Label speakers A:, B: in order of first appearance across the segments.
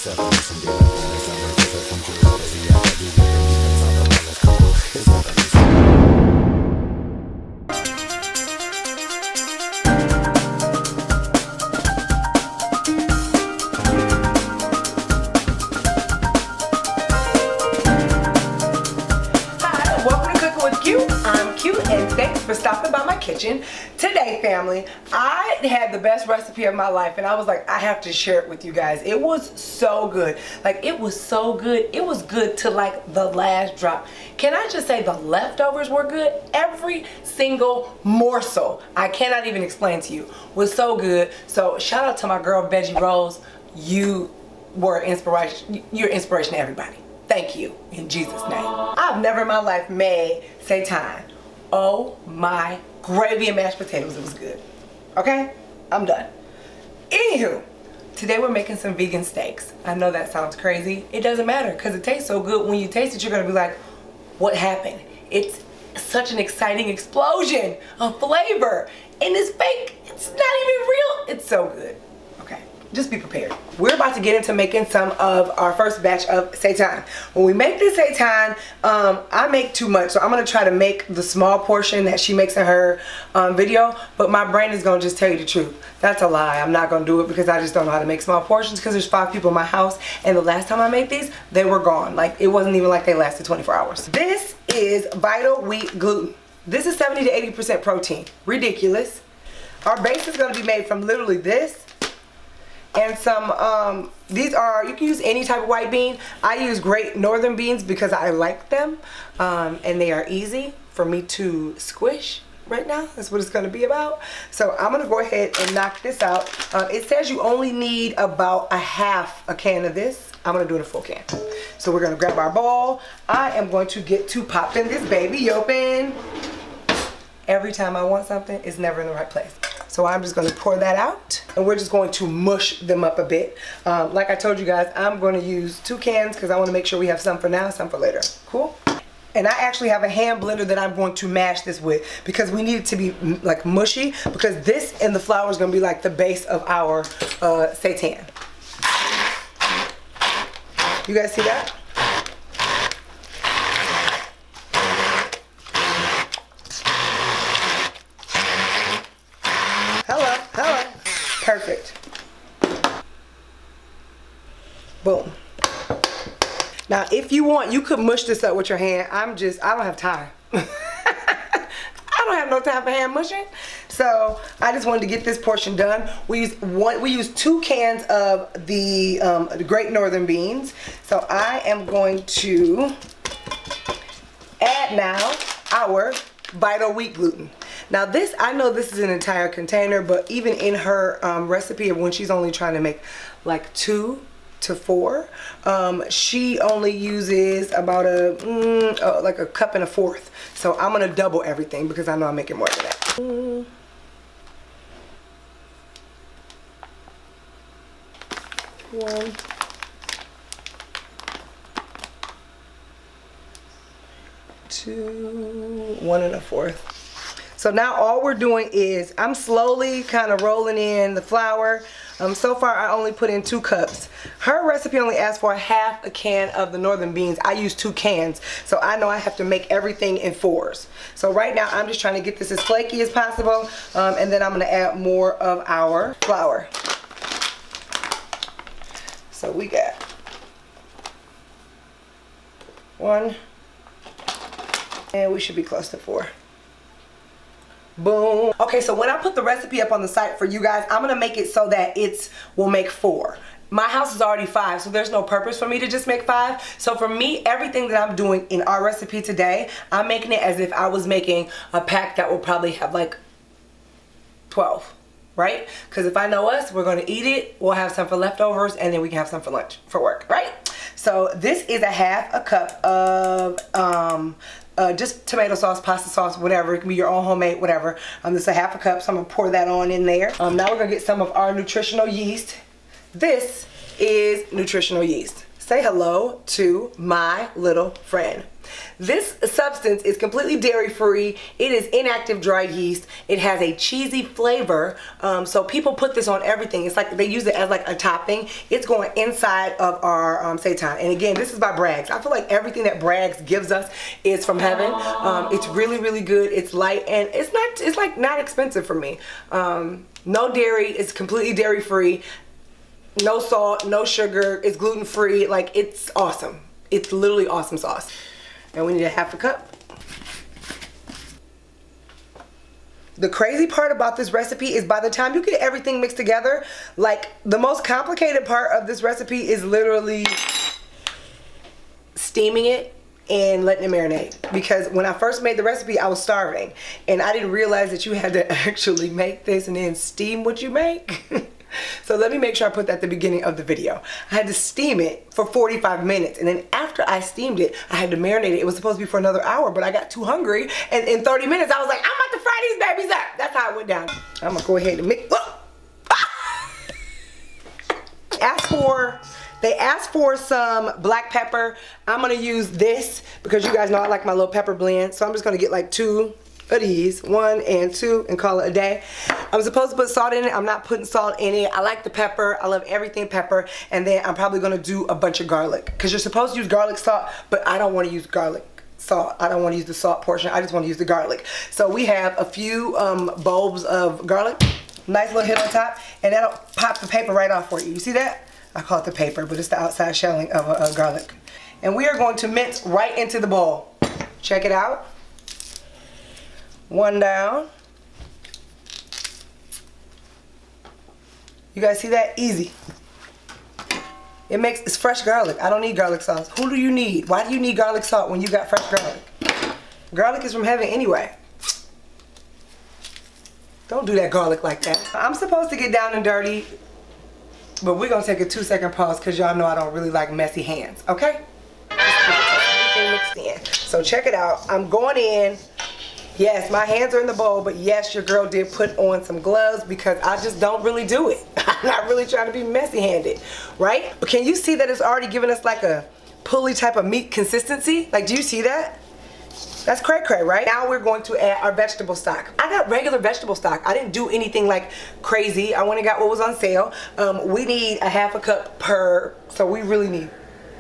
A: And thanks for stopping by my kitchen. Today, family, I had the best recipe of my life, and I was like, I have to share it with you guys. It was so good. Like, it was so good. It was good to like the last drop. Can I just say the leftovers were good? Every single morsel, I cannot even explain to you, was so good. So shout out to my girl Veggie Rose. You were inspiration. You're inspiration to everybody. Thank you in Jesus' name. I've never in my life made seitan. Oh my, gravy and mashed potatoes, it was good. Okay, I'm done. Anywho, today we're making some vegan steaks. I know that sounds crazy. It doesn't matter because it tastes so good. When you taste it, you're gonna be like, what happened? It's such an exciting explosion of flavor. And it's fake, it's not even real. It's so good. Okay, just be prepared. We're about to get into making some of our first batch of seitan. When we make this seitan, I make too much, so I'm gonna try to make the small portion that she makes in her video, but my brain is gonna just tell you the truth. That's a lie. I'm not gonna do it because I just don't know how to make small portions because there's 5 people in my house, and the last time I made these, they were gone. Like, it wasn't even like they lasted 24 hours. This is vital wheat gluten. This is 70 to 80% protein. Ridiculous. Our base is gonna be made from literally this, and some, these are, you can use any type of white bean. I use Great Northern beans because I like them, and they are easy for me to squish right now. That's what it's gonna be about. So I'm gonna go ahead and knock this out. It says you only need about a half a can of this. I'm gonna do it a full can. So we're gonna grab our bowl. I am going to get to popping this baby open. Every time I want something, it's never in the right place. So I'm just going to pour that out, and we're just going to mush them up a bit. Like I told you guys, I'm going to use 2 cans because I want to make sure we have some for now, some for later. Cool? And I actually have a hand blender that I'm going to mash this with because we need it to be like mushy, because this and the flour is going to be like the base of our seitan. You guys see that? Hello. Perfect. Boom. Now, if you want, you could mush this up with your hand. I don't have time. I don't have no time for hand mushing. So I just wanted to get this portion done. We use 2 cans of the Great Northern beans. So I am going to add now our vital wheat gluten. Now this, I know this is an entire container, but even in her recipe of when she's only trying to make like 2 to 4, she only uses about like a cup and a fourth. So I'm gonna double everything because I know I'm making more than that. One. 2, 1 1/4. So now all we're doing is I'm slowly kind of rolling in the flour. So far I only put in 2 cups. Her recipe only asks for half a can of the northern beans. I use 2 cans, so I know I have to make everything in 4s. So right now I'm just trying to get this as flaky as possible, and then I'm going to add more of our flour. So we got 1, and we should be close to 4. Boom. Okay, so when I put the recipe up on the site for you guys, I'm gonna make it so that it will make 4. My house is already 5, so there's no purpose for me to just make 5. So for me, everything that I'm doing in our recipe today, I'm making it as if I was making a pack that will probably have like 12, right? Because if I know us, we're gonna eat it, we'll have some for leftovers, and then we can have some for lunch, for work, right? So this is a half a cup of just tomato sauce, pasta sauce, whatever. It can be your own homemade, whatever. This is a half a cup, so I'm gonna pour that on in there. Now we're gonna get some of our nutritional yeast. This is nutritional yeast. say hello to my little friend. This substance is completely dairy free. It is inactive dried yeast. It has a cheesy flavor. So people put this on everything. It's like they use it as like a topping. It's going inside of our seitan. And again, this is by Bragg's. I feel like everything that Bragg's gives us is from heaven. It's really, really good. It's light and it's like not expensive for me. No dairy. It's completely dairy free. No salt, no sugar. It's gluten free. Like, it's awesome. It's literally awesome sauce. And we need a half a cup. The crazy part about this recipe is by the time you get everything mixed together, like the most complicated part of this recipe is literally steaming it and letting it marinate. Because when I first made the recipe, I was starving. And I didn't realize that you had to actually make this and then steam what you make. So let me make sure I put that at the beginning of the video. I had to steam it for 45 minutes. And then after I steamed it, I had to marinate it. It was supposed to be for another hour, but I got too hungry. And in 30 minutes, I was like, I'm about to fry these babies up. That's how it went down. I'm going to go ahead and mix. They asked for some black pepper. I'm going to use this because you guys know I like my little pepper blend. So I'm just going to get like 2 of these, 1 and 2, and call it a day. I'm supposed to put salt in it. I'm not putting salt in it. I like the pepper. I love everything pepper. And then I'm probably gonna do a bunch of garlic because you're supposed to use garlic salt, but I don't want to use garlic salt. I don't want to use the salt portion. I just want to use the garlic. So we have a few bulbs of garlic, nice little hit on top, and that'll pop the paper right off for you. You see that? I call it the paper, but it's the outside shelling of a garlic. And we are going to mince right into the bowl. Check it out. 1 down. You guys see that? Easy. It's fresh garlic. I don't need garlic sauce. Who do you need? Why do you need garlic salt when you got fresh garlic? Garlic is from heaven anyway. Don't do that garlic like that. I'm supposed to get down and dirty, but we're gonna take a 2-second pause because y'all know I don't really like messy hands, okay? Everything mixed in. So check it out. I'm going in. Yes, my hands are in the bowl, but yes, your girl did put on some gloves because I just don't really do it. I'm not really trying to be messy-handed, right? But can you see that it's already giving us like a pulley type of meat consistency? Like, do you see that? That's cray-cray, right? Now we're going to add our vegetable stock. I got regular vegetable stock. I didn't do anything like crazy. I went and got what was on sale. We need a half a cup per, so we really need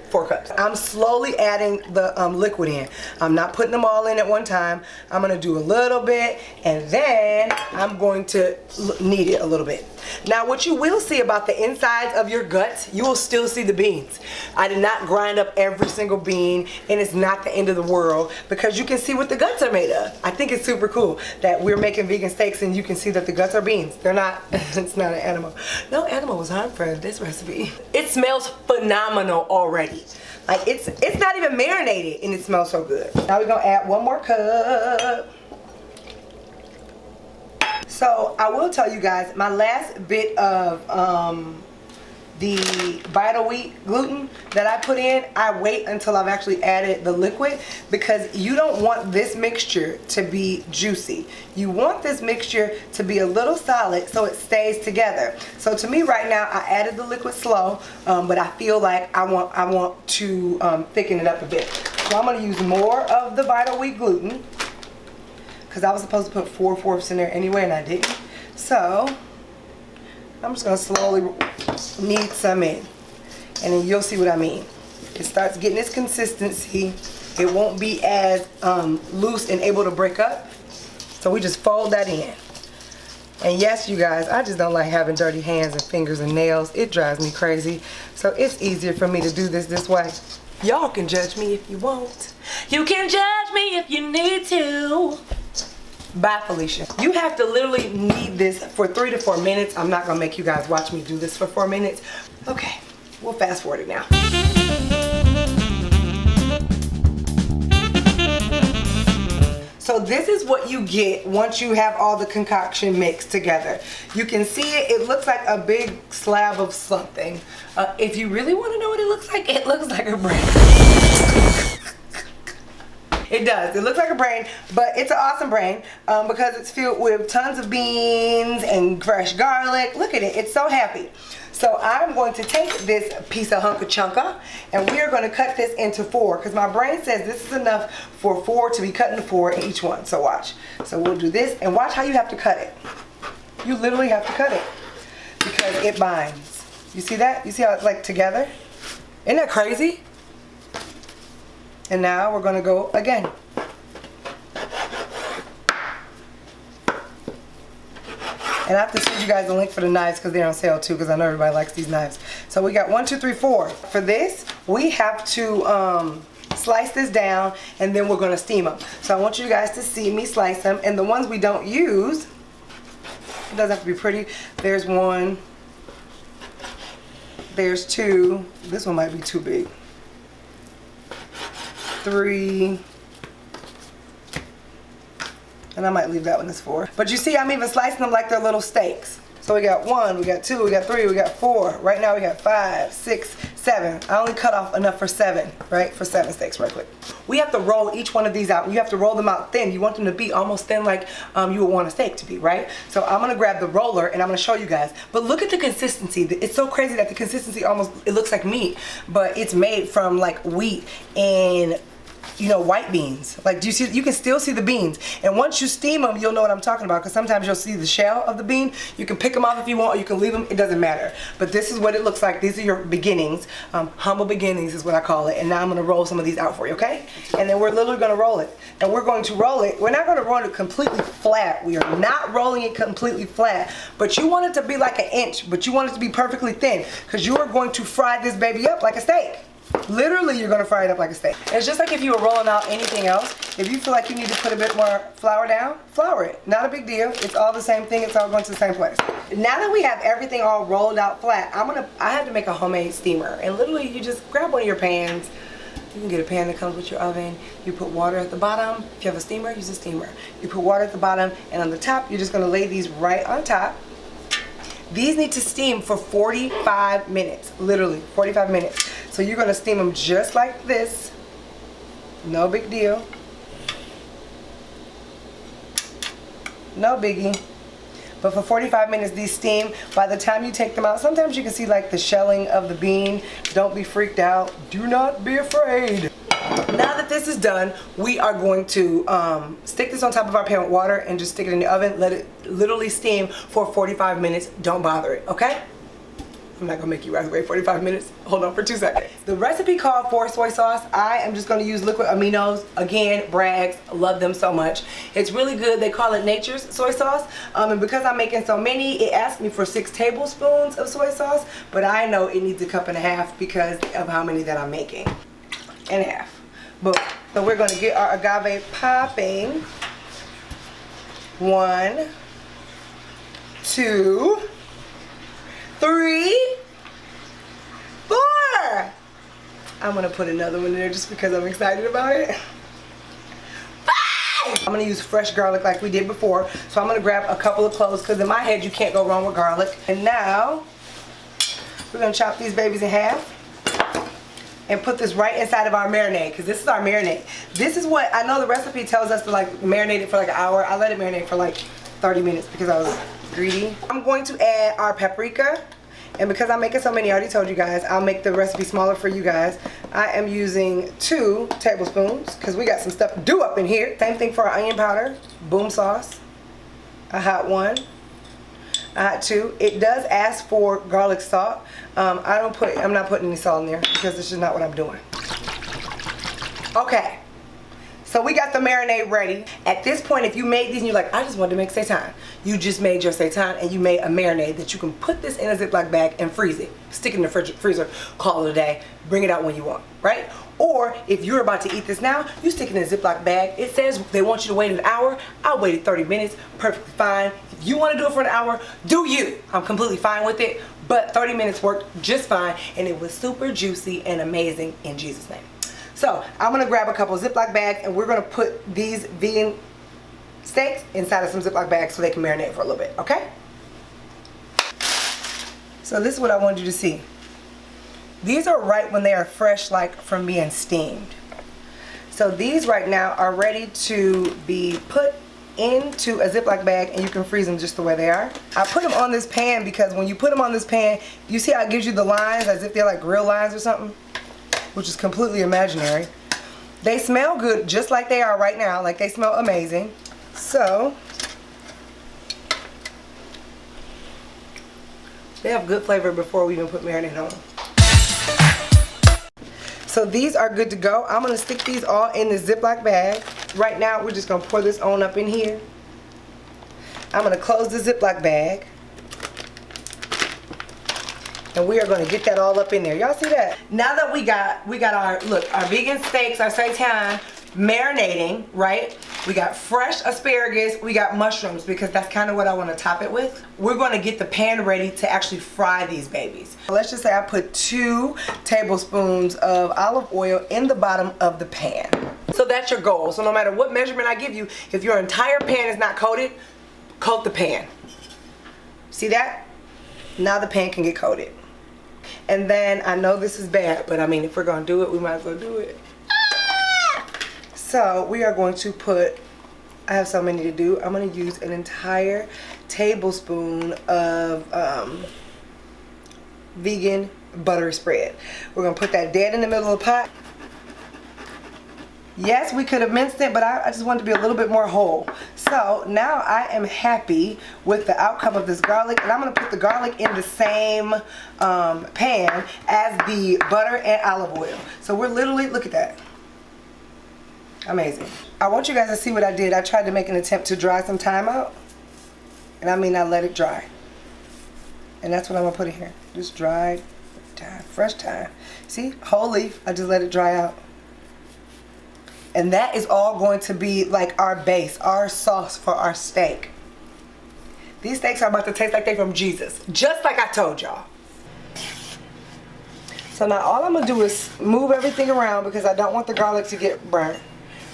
A: 4 cups. I'm slowly adding the liquid in. I'm not putting them all in at one time. I'm gonna do a little bit and then I'm going to knead it a little bit. Now what you will see about the insides of your guts, you will still see the beans. I did not grind up every single bean and it's not the end of the world because you can see what the guts are made of. I think it's super cool that we're making vegan steaks and you can see that the guts are beans. They're not, it's not an animal. No animal was harmed for this recipe. It smells phenomenal already. Like it's not even marinated and it smells so good. Now we're gonna add 1 more cup. So I will tell you guys, my last bit of the vital wheat gluten that I put in, I wait until I've actually added the liquid because you don't want this mixture to be juicy. You want this mixture to be a little solid so it stays together. So to me right now, I added the liquid slow, but I feel like I want to thicken it up a bit. So I'm going to use more of the vital wheat gluten because I was supposed to put 4/4 in there anyway and I didn't. So I'm just going to slowly knead some in and then you'll see what I mean. It starts getting its consistency. It won't be as loose and able to break up. So we just fold that in. And yes, you guys, I just don't like having dirty hands and fingers and nails. It drives me crazy. So it's easier for me to do this way. Y'all can judge me if you want. You can judge me if you need to. Bye, Felicia. You have to literally knead this for 3 to 4 minutes. I'm not gonna make you guys watch me do this for 4 minutes. Okay, we'll fast forward it now. So this is what you get once you have all the concoction mixed together. You can see it looks like a big slab of something. If you really want to know what it looks like a brain. It does. It looks like a brain, but it's an awesome brain because it's filled with tons of beans and fresh garlic. Look at it. It's so happy. So I'm going to take this piece of hunka chunka and we are going to cut this into 4 because my brain says this is enough for 4 to be cut into 4 each one. So watch. So we'll do this and watch how you have to cut it. You literally have to cut it because it binds. You see that? You see how it's like together? Isn't that crazy? And now we're going to go again. And I have to send you guys the link for the knives because they're on sale too because I know everybody likes these knives. So we got 1, 2, 3, 4. For this, we have to slice this down and then we're going to steam them. So I want you guys to see me slice them. And the ones we don't use, it doesn't have to be pretty. There's 1. There's 2. This one might be too big. 3. And I might leave that one as 4. But you see, I'm even slicing them like they're little steaks. So we got 1, we got 2, we got 3, we got 4. Right now we got 5, 6, 7. I only cut off enough for 7, right? For 7 steaks right quick. We have to roll each one of these out. You have to roll them out thin. You want them to be almost thin like you would want a steak to be, right? So I'm going to grab the roller and I'm going to show you guys. But look at the consistency. It's so crazy that the consistency almost, it looks like meat. But it's made from like wheat and white beans. Like, do you see? You can still see the beans. And once you steam them, you'll know what I'm talking about. Because sometimes you'll see the shell of the bean. You can pick them off if you want, or you can leave them. It doesn't matter. But this is what it looks like. These are your beginnings. Humble beginnings is what I call it. And now I'm going to roll some of these out for you, okay? And then we're literally going to roll it. And we're going to roll it. We're not going to roll it completely flat. We are not rolling it completely flat. But you want it to be like an inch. But you want it to be perfectly thin. Because you are going to fry this baby up like a steak. Literally, you're going to fry it up like a steak. It's just like if you were rolling out anything else. If you feel like you need to put a bit more flour down, flour it. Not a big deal. It's all the same thing. It's all going to the same place. Now that we have everything all rolled out flat, I had to make a homemade steamer. And literally, you just grab one of your pans. You can get a pan that comes with your oven. You put water at the bottom. If you have a steamer, use a steamer. You put water at the bottom, and on the top, you're just going to lay these right on top. These need to steam for 45 minutes, literally 45 minutes. So you're going to steam them just like this. No big deal. No biggie. But for 45 minutes these steam. By the time you take them out, sometimes you can see like the shelling of the bean. Don't be freaked out. Do not be afraid. Now that this is done, we are going to stick this on top of our pan with water and just stick it in the oven. Let it literally steam for 45 minutes. Don't bother it, okay? I'm not gonna make you guys wait 45 minutes. Hold on for 2 seconds. The recipe called for soy sauce. I am just gonna use liquid aminos. Again, Bragg's, love them so much. It's really good. They call it nature's soy sauce. And because I'm making so many, it asked me for 6 tablespoons of soy sauce, but I know it needs a cup and a half because of how many that I'm making. And a half. Boom. So we're gonna get our agave popping. 1, 2, 3, 4. I'm gonna put another one in there just because I'm excited about it. 5. I'm gonna use fresh garlic like we did before. So I'm gonna grab a couple of cloves because in my head you can't go wrong with garlic. And now we're gonna chop these babies in half and put this right inside of our marinade because this is our marinade. This is what I know the recipe tells us to like marinate it for like an hour. I let it marinate for like 30 minutes because I was greedy. I'm going to add our paprika, and because I'm making so many, I already told you guys, I'll make the recipe smaller for you guys. I am using 2 tablespoons because we got some stuff to do up in here. Same thing for our onion powder, boom sauce, a hot 1, a hot 2. It does ask for garlic salt. I'm not putting any salt in there because this is not what I'm doing. Okay. So we got the marinade ready. At this point, if you made these and you're like, I just wanted to make seitan, you just made your seitan and you made a marinade that you can put this in a Ziploc bag and freeze it. Stick it in the freezer, call it a day, bring it out when you want, right? Or if you're about to eat this now, you stick it in a Ziploc bag. It says they want you to wait an hour. I waited 30 minutes, perfectly fine. If you want to do it for an hour, do you. I'm completely fine with it, but 30 minutes worked just fine and it was super juicy and amazing in Jesus' name. So I'm going to grab a couple Ziploc bags and we're going to put these vegan steaks inside of some Ziploc bags so they can marinate for a little bit, okay? So this is what I wanted you to see. These are right when they are fresh, like from being steamed. So these right now are ready to be put into a Ziploc bag and you can freeze them just the way they are. I put them on this pan because when you put them on this pan, you see how it gives you the lines as if they're like real lines or something, which is completely imaginary. They smell good just like they are right now, like they smell amazing. So they have good flavor before we even put marinade on them. So these are good to go. I'm gonna stick these all in this Ziploc bag. Right now, we're just gonna pour this on up in here. I'm gonna close the Ziploc bag. And we are gonna get that all up in there. Y'all see that? Now that we got our vegan steaks, our seitan, marinating, right? We got fresh asparagus, we got mushrooms because that's kind of what I want to top it with. We're going to get the pan ready to actually fry these babies. Let's just say I put 2 tablespoons of olive oil in the bottom of the pan. So that's your goal. So no matter what measurement I give you, if your entire pan is not coated, coat the pan. See that? Now the pan can get coated. And then I know this is bad, but I mean if we're going to do it, we might as well do it. So we are going to put, I have so many to do, I'm going to use an entire tablespoon of vegan butter spread. We're going to put that dead in the middle of the pot. Yes, we could have minced it, but I just wanted to be a little bit more whole. So now I am happy with the outcome of this garlic, and I'm going to put the garlic in the same pan as the butter and olive oil. So we're literally, look at that. Amazing. I want you guys to see what I did. I tried to make an attempt to dry some thyme out. And I mean I let it dry. And that's what I'm going to put in here. Just dried thyme, fresh thyme. See, whole leaf, I just let it dry out. And that is all going to be like our base, our sauce for our steak. These steaks are about to taste like they from Jesus. Just like I told y'all. So now all I'm going to do is move everything around because I don't want the garlic to get burnt.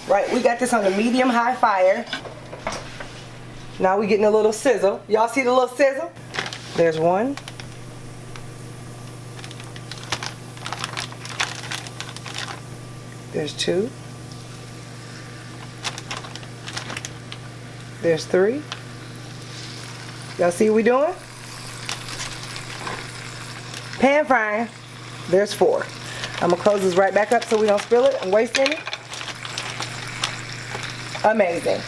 A: Right, we got this on a medium-high fire. Now we're getting a little sizzle. Y'all see the little sizzle? There's one. There's 2. There's 3. Y'all see what we doing? Pan frying. There's 4. I'm going to close this right back up so we don't spill it and waste any. Amazing.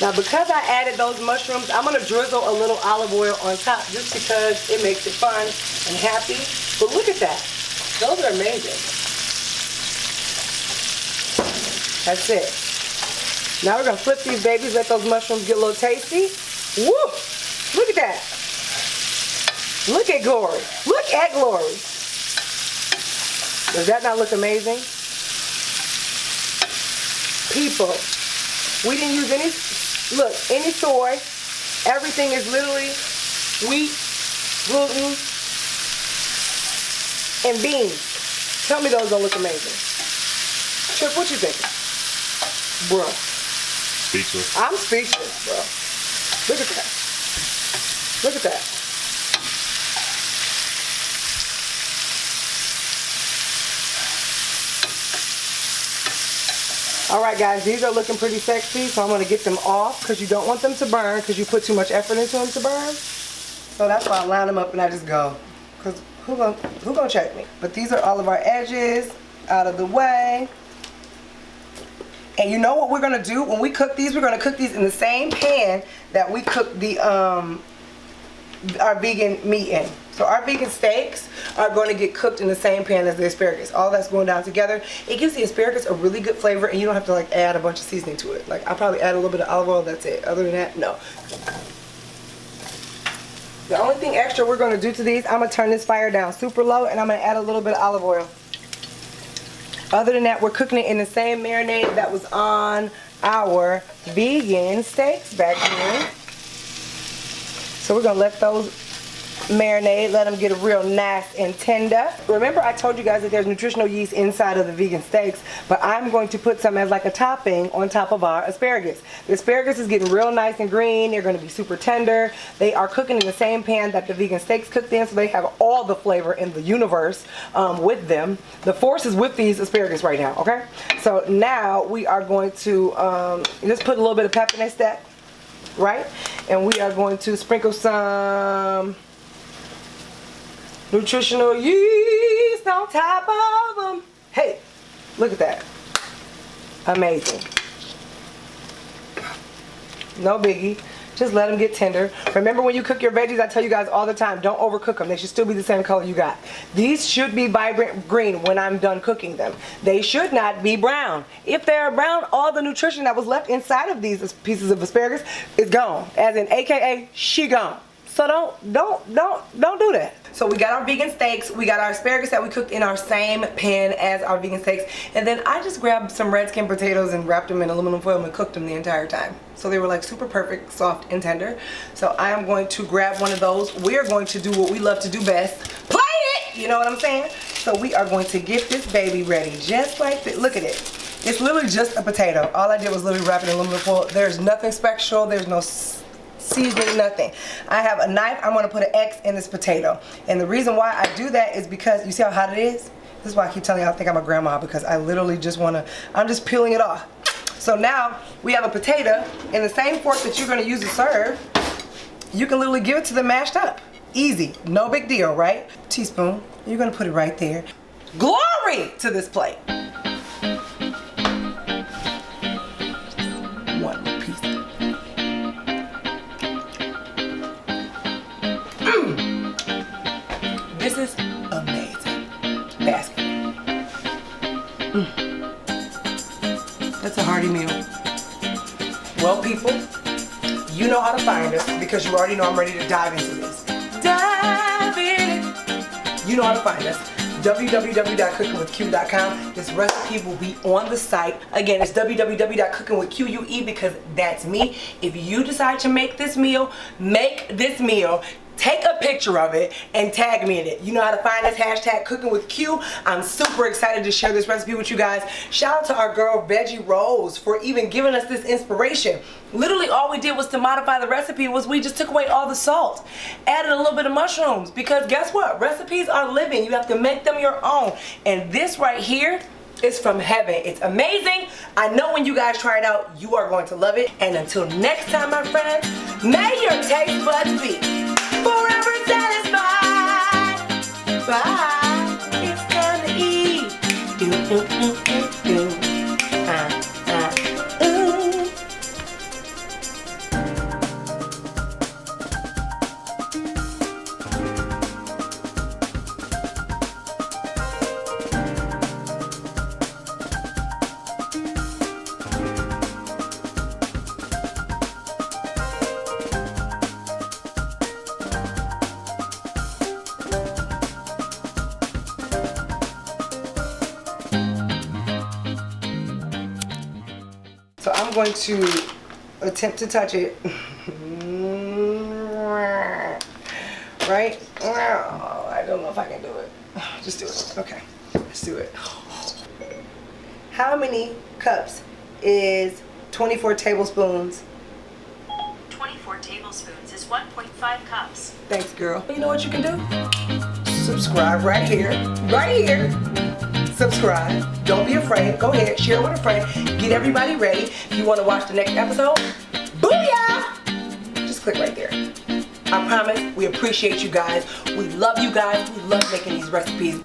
A: Now because I added those mushrooms, I'm going to drizzle a little olive oil on top just because it makes it fun and happy. But look at that. Those are amazing. That's it. Now we're going to flip these babies, let those mushrooms get a little tasty. Woo! Look at that. Look at Glory. Look at Glory. Does that not look amazing? People, we didn't use any soy. Everything is literally wheat, gluten, and beans. Tell me those don't look amazing. Trip, what you think? Bruh.
B: Speechless.
A: I'm speechless, bro. Look at that. Look at that. Alright guys, these are looking pretty sexy, so I'm going to get them off because you don't want them to burn because you put too much effort into them to burn. So that's why I line them up and I just go. Because who gonna check me? But these are all of our edges out of the way. And you know what we're going to do? When we cook these, we're going to cook these in the same pan that we cook the our vegan meat in. So our vegan steaks are going to get cooked in the same pan as the asparagus. All that's going down together. It gives the asparagus a really good flavor and you don't have to like add a bunch of seasoning to it. Like I'll probably add a little bit of olive oil, that's it. Other than that, no. The only thing extra we're going to do to these, I'm going to turn this fire down super low and I'm going to add a little bit of olive oil. Other than that, we're cooking it in the same marinade that was on our vegan steaks back here. So we're going to let those marinade. Let them get real nice and tender. Remember I told you guys that there's nutritional yeast inside of the vegan steaks, but I'm going to put some as like a topping on top of our asparagus. The asparagus is getting real nice and green. They're going to be super tender. They are cooking in the same pan that the vegan steaks cooked in, so they have all the flavor in the universe with them. The force is with these asparagus right now, okay? So now we are going to just put a little bit of pep in that stack, right? And we are going to sprinkle some nutritional yeast on top of them. Hey, look at that. Amazing. No biggie. Just let them get tender. Remember when you cook your veggies, I tell you guys all the time, don't overcook them. They should still be the same color you got. These should be vibrant green when I'm done cooking them. They should not be brown. If they're brown, all the nutrition that was left inside of these pieces of asparagus is gone. As in, AKA, she gone. So don't do that. So we got our vegan steaks, we got our asparagus that we cooked in our same pan as our vegan steaks, and then I just grabbed some red skin potatoes and wrapped them in aluminum foil and cooked them the entire time. So they were like super perfect, soft and tender. So I am going to grab one of those. We are going to do what we love to do best. Plate it! You know what I'm saying? So we are going to get this baby ready just like this. Look at it. It's literally just a potato. All I did was literally wrap it in aluminum foil. There's nothing special. There's no seasoning, nothing. I have a knife. I'm going to put an X in this potato. And the reason why I do that is because you see how hot it is? This is why I keep telling you I think I'm a grandma, because I literally just want to, I'm just peeling it off. So now we have a potato, and the same fork that you're going to use to serve, you can literally give it to them mashed up. Easy. No big deal, right? Teaspoon. You're going to put it right there. Glory to this plate. One piece. This is amazing. Basket. That's a hearty meal. Well, people, you know how to find us because you already know I'm ready to dive into this. Dive in it. You know how to find us. www.cookingwithque.com. This recipe will be on the site. Again, it's www.cookingwithque because that's me. If you decide to make this meal, take a picture of it and tag me in it. You know how to find us, hashtag Cooking with Q. I'm super excited to share this recipe with you guys. Shout out to our girl Veggie Rose for even giving us this inspiration. Literally all we did was to modify the recipe was we just took away all the salt, added a little bit of mushrooms, because guess what? Recipes are living. You have to make them your own. And this right here is from heaven. It's amazing. I know when you guys try it out, you are going to love it. And until next time, my friends, may your taste buds be forever satisfied. Bye. It's time to eat. So I'm going to attempt to touch it. Right? I don't know if I can do it. Just do it. Okay. Let's do it. How many cups is 24 tablespoons?
B: 24 tablespoons is 1.5 cups.
A: Thanks, girl. You know what you can do? Subscribe right here. Right here. Subscribe. Don't be afraid. Go ahead. Share with a friend. Get everybody ready. If you want to watch the next episode, booyah! Just click right there. I promise we appreciate you guys. We love you guys. We love making these recipes.